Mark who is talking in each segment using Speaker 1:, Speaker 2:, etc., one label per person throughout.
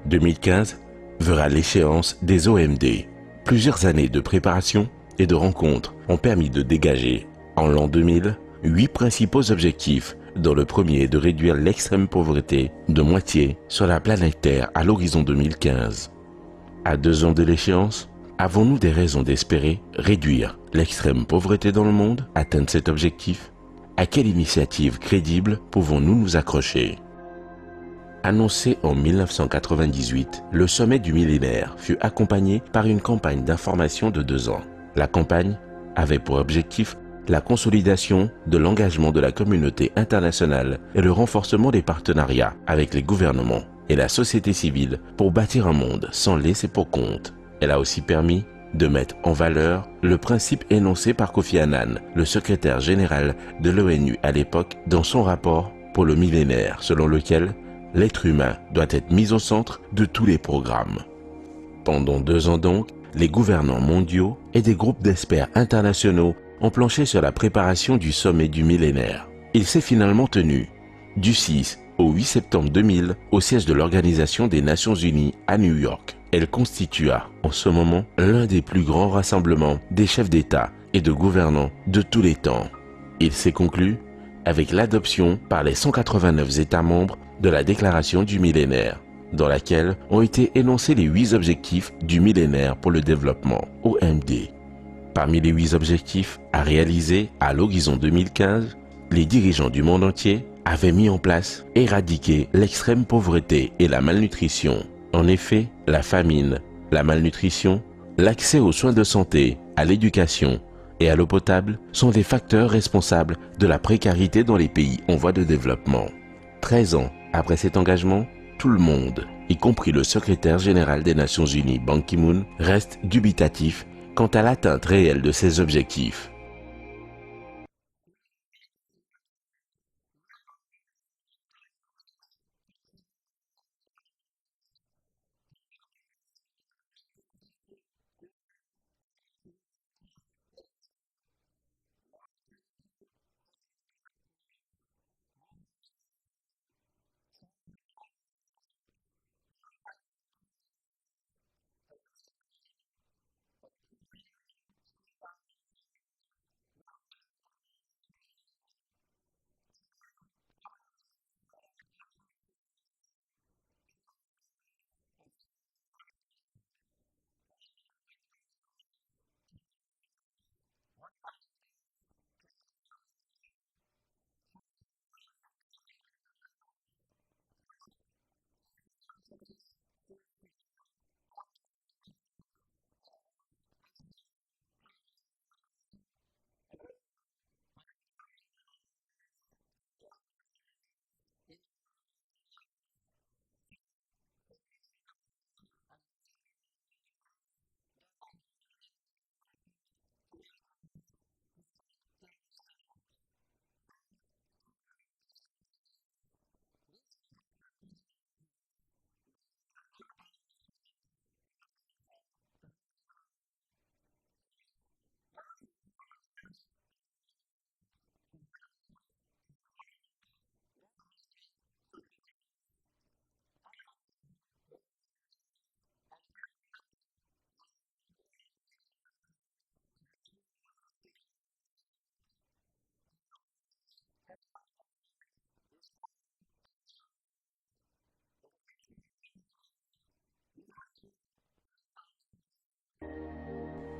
Speaker 1: 2015 verra l'échéance des OMD. Plusieurs années de préparation et de rencontres ont permis de dégager, en l'an 2000, 8 principaux objectifs, dont le premier est de réduire l'extrême pauvreté de moitié sur la planète Terre à l'horizon 2015. À 2 ans de l'échéance, avons-nous des raisons d'espérer réduire l'extrême pauvreté dans le monde, atteindre cet objectif? À quelle initiative crédible pouvons-nous nous accrocher? Annoncé en 1998, le sommet du millénaire fut accompagné par une campagne d'information de 2 ans. La campagne avait pour objectif la consolidation de l'engagement de la communauté internationale et le renforcement des partenariats avec les gouvernements et la société civile pour bâtir un monde sans laisser pour compte. Elle a aussi permis de mettre en valeur le principe énoncé par Kofi Annan, le secrétaire général de l'ONU à l'époque, dans son rapport pour le millénaire, selon lequel l'être humain doit être mis au centre de tous les programmes. Pendant 2 ans donc, les gouvernants mondiaux et des groupes d'experts internationaux ont planché sur la préparation du sommet du millénaire. Il s'est finalement tenu du 6 au 8 septembre 2000 au siège de l'Organisation des Nations Unies à New York. Elle constitua en ce moment l'un des plus grands rassemblements des chefs d'État et de gouvernants de tous les temps. Il s'est conclu avec l'adoption par les 189 États membres de la Déclaration du millénaire, dans laquelle ont été énoncés les 8 objectifs du millénaire pour le développement, OMD. Parmi les 8 objectifs à réaliser à l'horizon 2015, les dirigeants du monde entier avaient mis en place éradiquer l'extrême pauvreté et la malnutrition. En effet, la famine, la malnutrition, l'accès aux soins de santé, à l'éducation et à l'eau potable sont des facteurs responsables de la précarité dans les pays en voie de développement. 13 ans après cet engagement, tout le monde, y compris le secrétaire général des Nations Unies, Ban Ki-moon, reste dubitatif quant à l'atteinte réelle de ces objectifs.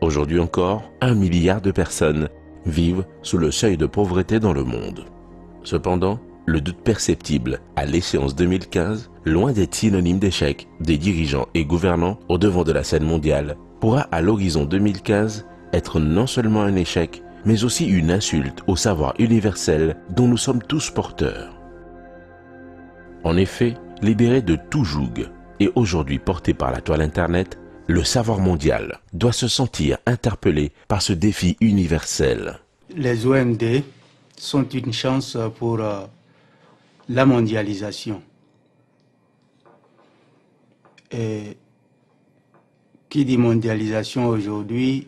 Speaker 1: Aujourd'hui encore, 1 milliard de personnes vivent sous le seuil de pauvreté dans le monde. Cependant, le doute perceptible à l'échéance 2015, loin d'être synonyme d'échec des dirigeants et gouvernants au devant de la scène mondiale, pourra à l'horizon 2015 être non seulement un échec, mais aussi une insulte au savoir universel dont nous sommes tous porteurs. En effet, libéré de tout joug et aujourd'hui porté par la toile Internet, le savoir mondial doit se sentir interpellé par ce défi universel.
Speaker 2: Les OMD sont une chance pour la mondialisation. Et qui dit mondialisation aujourd'hui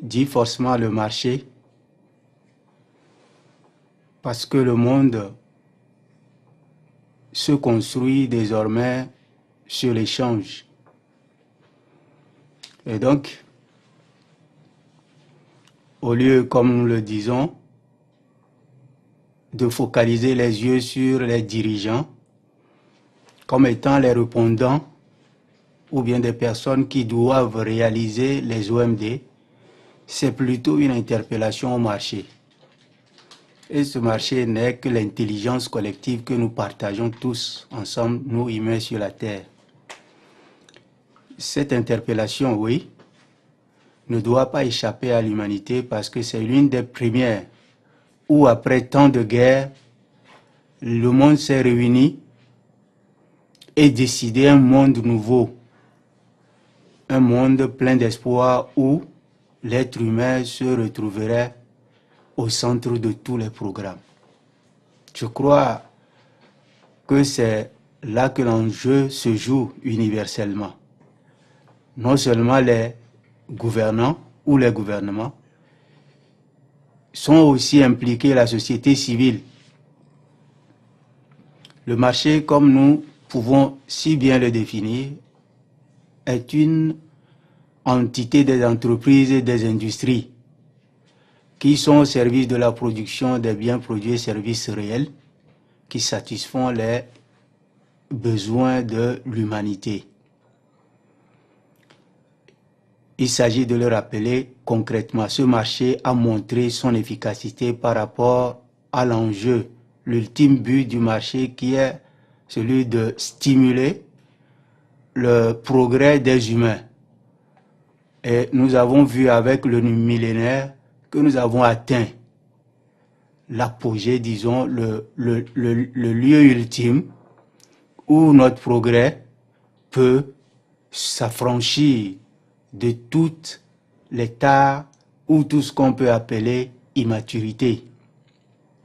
Speaker 2: dit forcément le marché, parce que le monde se construit désormais sur l'échange. Et donc, au lieu, comme nous le disons, de focaliser les yeux sur les dirigeants comme étant les répondants ou bien des personnes qui doivent réaliser les OMD, c'est plutôt une interpellation au marché. Et ce marché n'est que l'intelligence collective que nous partageons tous ensemble, nous humains sur la Terre. Cette interpellation, oui, ne doit pas échapper à l'humanité parce que c'est l'une des premières où, après tant de guerres, le monde s'est réuni et décidé un monde nouveau, un monde plein d'espoir où l'être humain se retrouverait au centre de tous les programmes. Je crois que c'est là que l'enjeu se joue universellement. Non seulement les gouvernants ou les gouvernements, sont aussi impliqués la société civile. Le marché, comme nous pouvons si bien le définir, est une entité des entreprises et des industries qui sont au service de la production des biens produits et services réels qui satisfont les besoins de l'humanité. Il s'agit de le rappeler concrètement. Ce marché a montré son efficacité par rapport à l'enjeu, l'ultime but du marché qui est celui de stimuler le progrès des humains. Et nous avons vu avec le millénaire que nous avons atteint l'apogée, disons, le lieu ultime où notre progrès peut s'affranchir de toutes les tares ou tout ce qu'on peut appeler immaturité,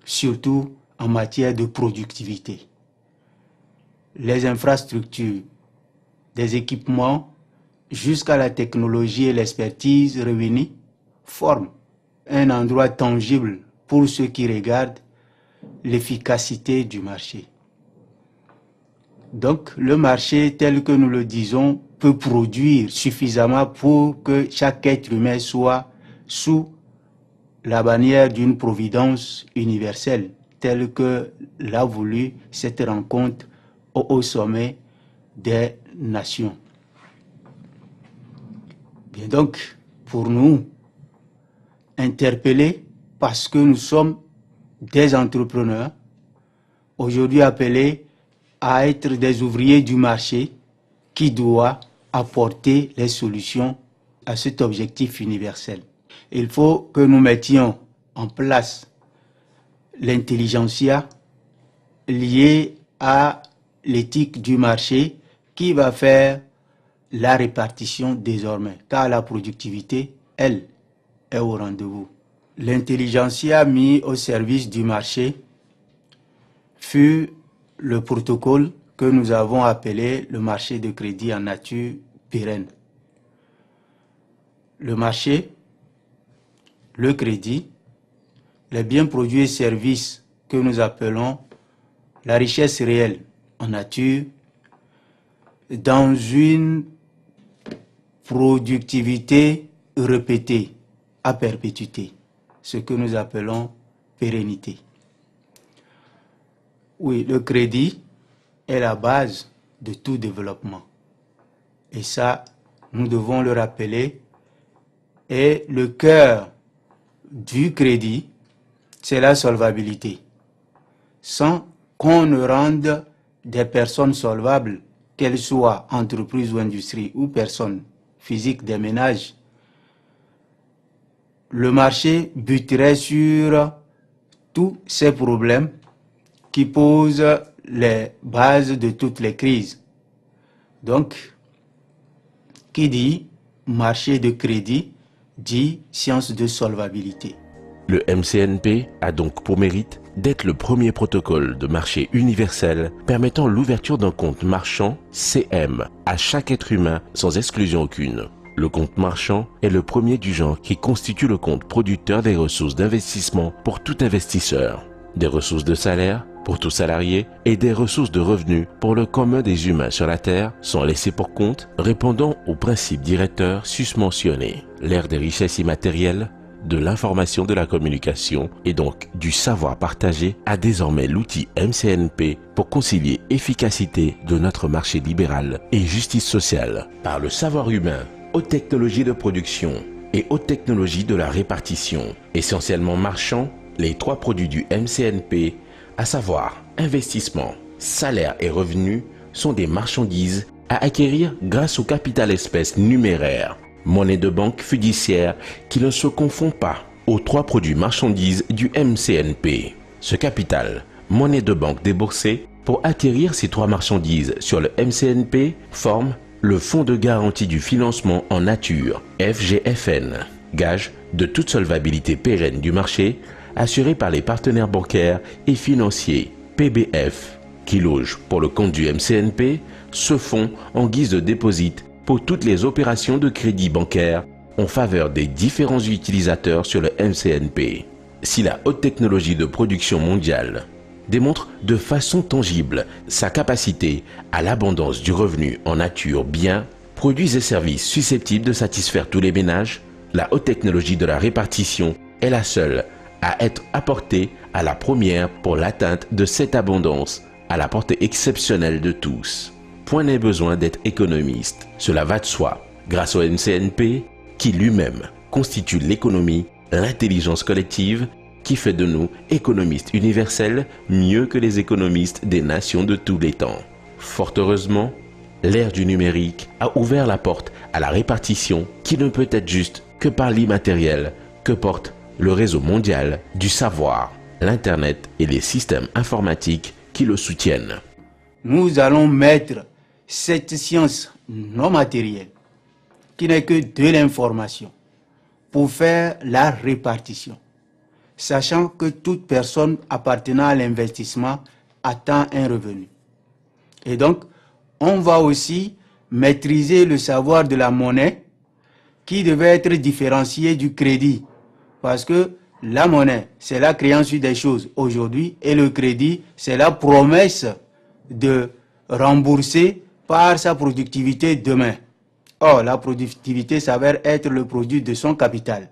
Speaker 2: surtout en matière de productivité. Les infrastructures, des équipements, jusqu'à la technologie et l'expertise réunies, forment un endroit tangible pour ceux qui regardent l'efficacité du marché. Donc, le marché, tel que nous le disons, peut produire suffisamment pour que chaque être humain soit sous la bannière d'une providence universelle, telle que l'a voulu cette rencontre au sommet des nations. Bien donc, pour nous, interpellés parce que nous sommes des entrepreneurs, aujourd'hui appelés à être des ouvriers du marché qui doit apporter les solutions à cet objectif universel. Il faut que nous mettions en place l'intelligentsia liée à l'éthique du marché qui va faire la répartition désormais, car la productivité, elle, est au rendez-vous. L'intelligentsia mise au service du marché fut le protocole que nous avons appelé le marché de crédit en nature pérenne. Le marché, le crédit, les biens produits et services que nous appelons la richesse réelle en nature, dans une productivité répétée à perpétuité, ce que nous appelons pérennité. Oui, le crédit est la base de tout développement. Et ça, nous devons le rappeler. Et le cœur du crédit, c'est la solvabilité. Sans qu'on ne rende des personnes solvables, qu'elles soient entreprises ou industries ou personnes physiques des ménages, le marché buterait sur tous ces problèmes qui posent les bases de toutes les crises. Donc, qui dit marché de crédit, dit science de solvabilité.
Speaker 1: Le MCNP a donc pour mérite d'être le premier protocole de marché universel permettant l'ouverture d'un compte marchand CM à chaque être humain sans exclusion aucune. Le compte marchand est le premier du genre qui constitue le compte producteur des ressources d'investissement pour tout investisseur. Des ressources de salaire pour tout salarié et des ressources de revenus pour le commun des humains sur la Terre sont laissés pour compte, répondant aux principes directeurs susmentionnés. L'ère des richesses immatérielles, de l'information, de la communication et donc du savoir partagé a désormais l'outil MCNP pour concilier efficacité de notre marché libéral et justice sociale. Par le savoir humain, haute technologie de production et haute technologie de la répartition, essentiellement marchands, les trois produits du MCNP, à savoir investissement, salaire et revenus, sont des marchandises à acquérir grâce au capital espèce numéraire, monnaie de banque fiduciaire qui ne se confond pas aux trois produits marchandises du MCNP. Ce capital, monnaie de banque déboursée, pour acquérir ces trois marchandises sur le MCNP, forme le Fonds de garantie du financement en nature, FGFN, gage de toute solvabilité pérenne du marché, assuré par les partenaires bancaires et financiers, PBF, qui loge pour le compte du MCNP ce fonds en guise de dépôt pour toutes les opérations de crédit bancaire en faveur des différents utilisateurs sur le MCNP. Si la haute technologie de production mondiale démontre de façon tangible sa capacité à l'abondance du revenu en nature, biens, produits et services susceptibles de satisfaire tous les ménages, la haute technologie de la répartition est la seule à être apportée à la première pour l'atteinte de cette abondance à la portée exceptionnelle de tous. Point n'est besoin d'être économiste, cela va de soi, grâce au MCNP qui lui-même constitue l'économie, l'intelligence collective qui fait de nous économistes universels mieux que les économistes des nations de tous les temps. Fort heureusement, l'ère du numérique a ouvert la porte à la répartition qui ne peut être juste que par l'immatériel que porte le réseau mondial du savoir, l'Internet et les systèmes informatiques qui le soutiennent.
Speaker 2: Nous allons mettre cette science non matérielle, qui n'est que de l'information, pour faire la répartition, sachant que toute personne appartenant à l'investissement attend un revenu. Et donc, on va aussi maîtriser le savoir de la monnaie qui devait être différencié du crédit. Parce que la monnaie, c'est la créance des choses aujourd'hui et le crédit, c'est la promesse de rembourser par sa productivité demain. Or, la productivité s'avère être le produit de son capital.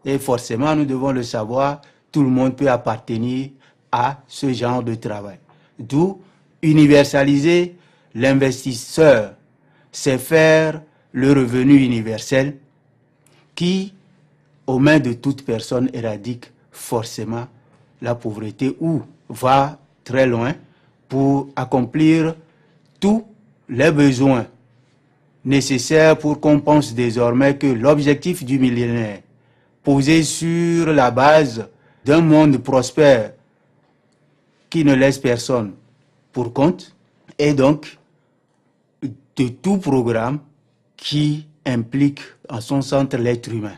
Speaker 2: Et forcément, nous devons le savoir, tout le monde peut appartenir à ce genre de travail. D'où universaliser l'investisseur, c'est faire le revenu universel qui, aux mains de toute personne, éradique forcément la pauvreté ou va très loin pour accomplir tous les besoins nécessaires pour qu'on pense désormais que l'objectif du millénaire, posé sur la base d'un monde prospère qui ne laisse personne pour compte, est donc de tout programme qui implique en son centre l'être humain.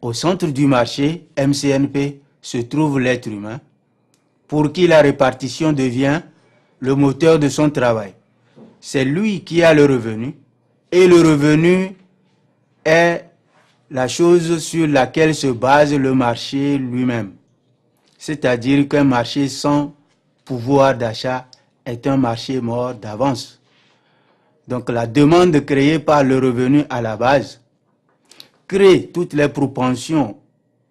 Speaker 2: Au centre du marché, MCNP, se trouve l'être humain, pour qui la répartition devient le moteur de son travail. C'est lui qui a le revenu, et le revenu est la chose sur laquelle se base le marché lui-même. C'est-à-dire qu'un marché sans pouvoir d'achat est un marché mort d'avance. Donc la demande créée par le revenu à la base crée toutes les propensions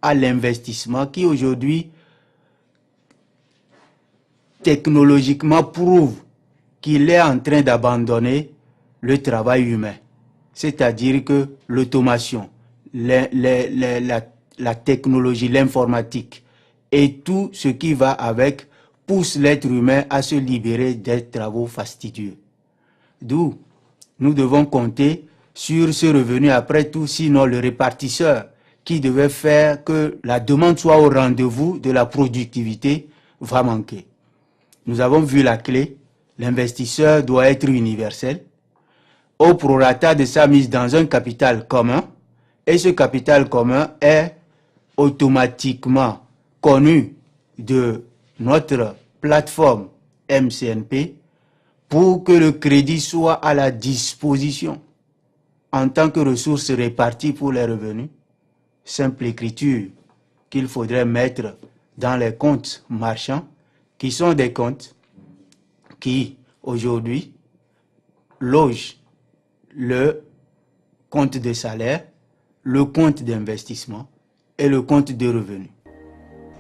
Speaker 2: à l'investissement qui aujourd'hui technologiquement prouve qu'il est en train d'abandonner le travail humain. C'est-à-dire que l'automation, la technologie, l'informatique et tout ce qui va avec pousse l'être humain à se libérer des travaux fastidieux. D'où nous devons compter sur ce revenu après tout, sinon le répartisseur qui devait faire que la demande soit au rendez-vous de la productivité va manquer. Nous avons vu la clé, l'investisseur doit être universel, au prorata de sa mise dans un capital commun, et ce capital commun est automatiquement connu de notre plateforme MCNP pour que le crédit soit à la disposition en tant que ressource répartie pour les revenus. Simple écriture qu'il faudrait mettre dans les comptes marchands qui sont des comptes qui, aujourd'hui, logent le compte de salaire, le compte d'investissement et le compte de revenus.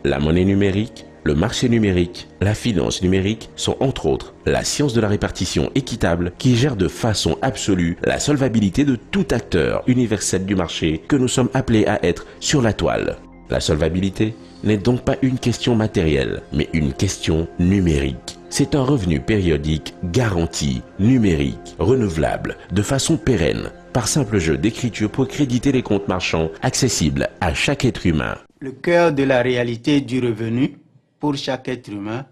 Speaker 1: La monnaie numérique, le marché numérique, la finance numérique sont entre autres la science de la répartition équitable qui gère de façon absolue la solvabilité de tout acteur universel du marché que nous sommes appelés à être sur la toile. La solvabilité n'est donc pas une question matérielle, mais une question numérique. C'est un revenu périodique garanti, numérique, renouvelable, de façon pérenne, par simple jeu d'écriture pour créditer les comptes marchands accessibles à chaque être humain.
Speaker 2: Le cœur de la réalité du revenu pour chaque être humain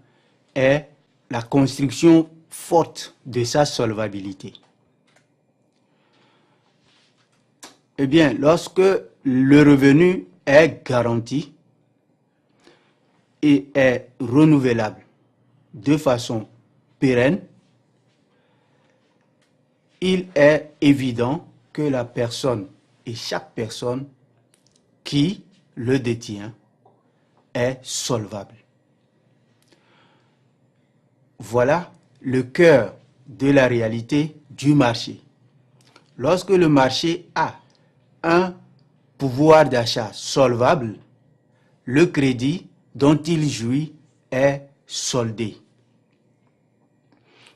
Speaker 2: est la construction forte de sa solvabilité. Eh bien, lorsque le revenu est garanti et est renouvelable de façon pérenne, il est évident que la personne et chaque personne qui le détient est solvable. Voilà le cœur de la réalité du marché. Lorsque le marché a un pouvoir d'achat solvable, le crédit dont il jouit est soldé.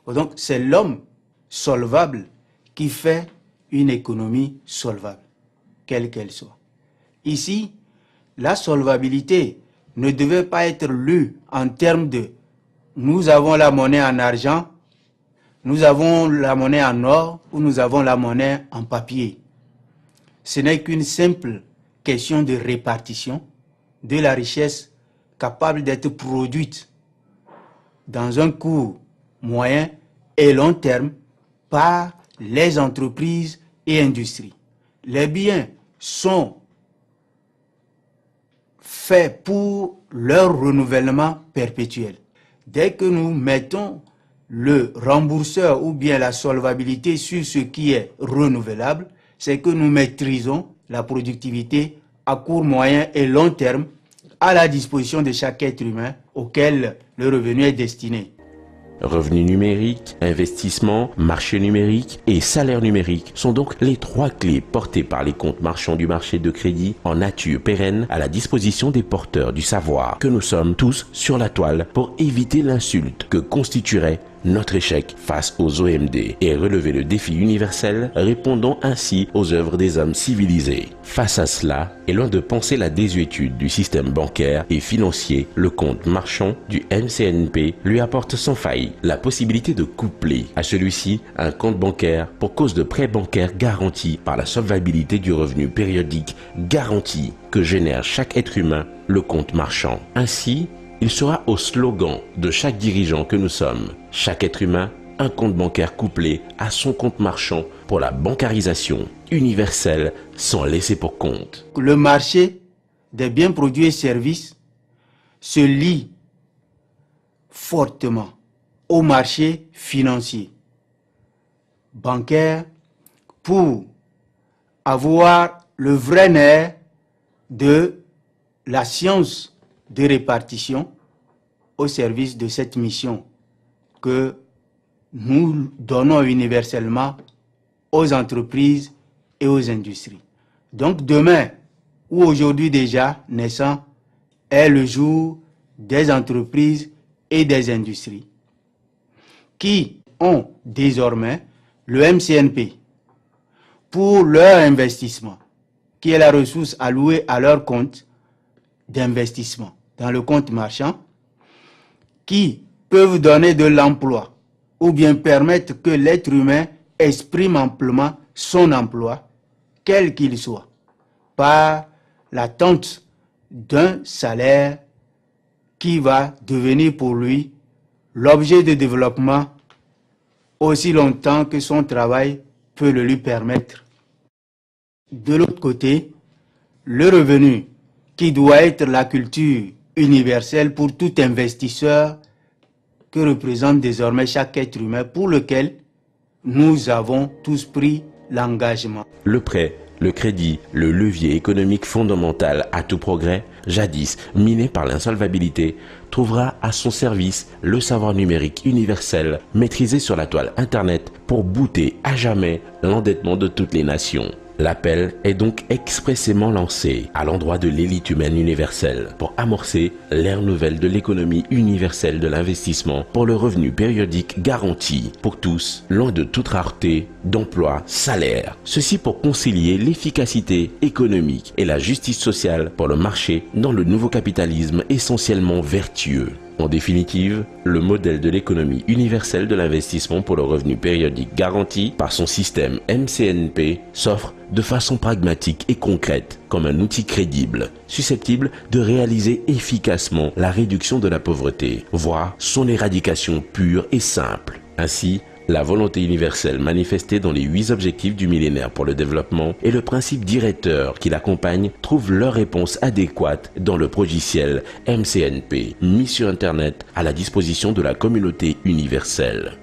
Speaker 2: Donc c'est l'homme solvable qui fait une économie solvable, quelle qu'elle soit. Ici, la solvabilité ne devait pas être lue en termes de nous avons la monnaie en argent, nous avons la monnaie en or ou nous avons la monnaie en papier. Ce n'est qu'une simple question de répartition de la richesse capable d'être produite dans un court, moyen et long terme par les entreprises et industries. Les biens sont faits pour leur renouvellement perpétuel. Dès que nous mettons le rembourseur ou bien la solvabilité sur ce qui est renouvelable, c'est que nous maîtrisons la productivité à court, moyen et long terme à la disposition de chaque être humain auquel le revenu est destiné.
Speaker 1: Revenu numérique, investissement, marché numérique et salaire numérique sont donc les trois clés portées par les comptes marchands du marché de crédit en nature pérenne à la disposition des porteurs du savoir que nous sommes tous sur la toile pour éviter l'insulte que constituerait notre échec face aux OMD et relever le défi universel, répondant ainsi aux œuvres des hommes civilisés. Face à cela, et loin de penser la désuétude du système bancaire et financier, le compte marchand du MCNP lui apporte sans faille la possibilité de coupler à celui-ci un compte bancaire pour cause de prêt bancaire garanti par la solvabilité du revenu périodique garanti que génère chaque être humain, le compte marchand. Ainsi, il sera au slogan de chaque dirigeant que nous sommes. Chaque être humain, un compte bancaire couplé à son compte marchand pour la bancarisation universelle sans laisser pour compte.
Speaker 2: Le marché des biens produits et services se lie fortement au marché financier, bancaire, pour avoir le vrai nerf de la science de répartition au service de cette mission que nous donnons universellement aux entreprises et aux industries. Donc demain, ou aujourd'hui déjà naissant, est le jour des entreprises et des industries qui ont désormais le MCNP pour leur investissement, qui est la ressource allouée à leur compte d'investissement dans le compte marchand, qui peuvent donner de l'emploi ou bien permettre que l'être humain exprime amplement son emploi, quel qu'il soit, par l'attente d'un salaire qui va devenir pour lui l'objet de développement aussi longtemps que son travail peut le lui permettre. De l'autre côté, le revenu, qui doit être la culture universelle pour tout investisseur que représente désormais chaque être humain pour lequel nous avons tous pris l'engagement.
Speaker 1: Le prêt, Le crédit, le levier économique fondamental à tout progrès, jadis miné par l'insolvabilité, trouvera à son service le savoir numérique universel maîtrisé sur la toile Internet pour bouter à jamais l'endettement de toutes les nations. L'appel est donc expressément lancé à l'endroit de l'élite humaine universelle pour amorcer l'ère nouvelle de l'économie universelle de l'investissement pour le revenu périodique garanti pour tous, loin de toute rareté d'emploi, salaire. Ceci pour concilier l'efficacité économique et la justice sociale pour le marché dans le nouveau capitalisme essentiellement vertueux. En définitive, le modèle de l'économie universelle de l'investissement pour le revenu périodique garanti par son système MCNP s'offre de façon pragmatique et concrète comme un outil crédible, susceptible de réaliser efficacement la réduction de la pauvreté, voire son éradication pure et simple. Ainsi, la volonté universelle manifestée dans les 8 objectifs du millénaire pour le développement et le principe directeur qui l'accompagne trouvent leur réponse adéquate dans le progiciel MCNP, mis sur Internet à la disposition de la communauté universelle.